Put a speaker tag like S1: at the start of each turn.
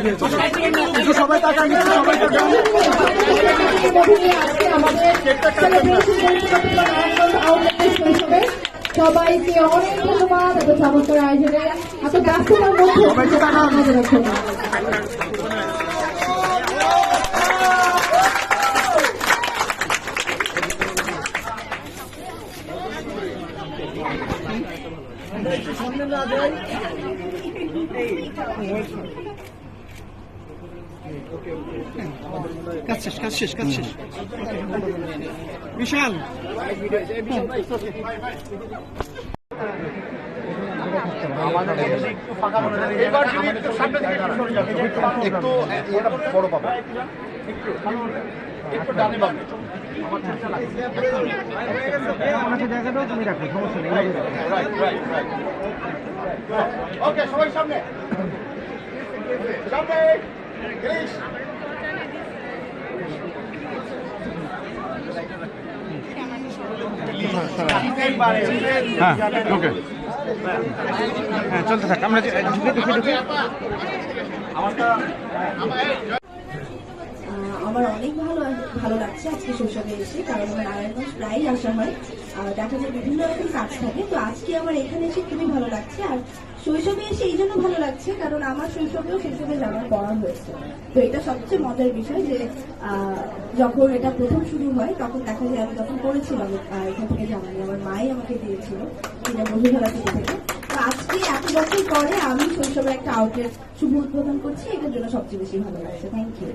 S1: সবাই টাকা নিচ্ছে, সবাই টাকা
S2: সবাইকে অনেক ধন্যবাদ এত চমৎকার আয়োজনে, এত ব্যস্ততার মধ্যে আমাদের জন্য।
S1: কাজ শেষ বিশাল
S3: একটু বড় পাবো, একটু ডানে পাবো।
S1: জায়গাটাও তুমি রাখো, সমস্যা নেই।
S3: ওকে, সবাই সামনে সামনে।
S1: হ্যাঁ ওকে, হ্যাঁ চলতে থাক, আমরা ঢুকে
S4: আমার অনেক ভালো লাগছে আজকে শৈশবে এসে, কারণ আমার নারায়ণগঞ্জ প্রায়ই আসা হয়, দেখা যায় বিভিন্ন রকম কাজ থাকে, তো আজকে আমার এখানে এসে খুবই ভালো লাগছে। আর শৈশবে এসে এই জন্য ভালো লাগছে কারণ আমার শৈশবে জামা পড়া হয়েছে, তো এটা সবচেয়ে মজার বিষয় যে যখন এটা প্রথম শুরু হয় তখন দেখা যায় আমি যখন পড়েছিলাম এখান থেকে জামা নিয়ে আমার মাই আমাকে দিয়েছিল এটা বন্ধুখেলা থেকে। তো আজকে এত বছর পরে আমি শৈশবে একটা আউটলেট শুভ উদ্বোধন করছি, এটার জন্য সবচেয়ে বেশি ভালো লাগছে। Thank you.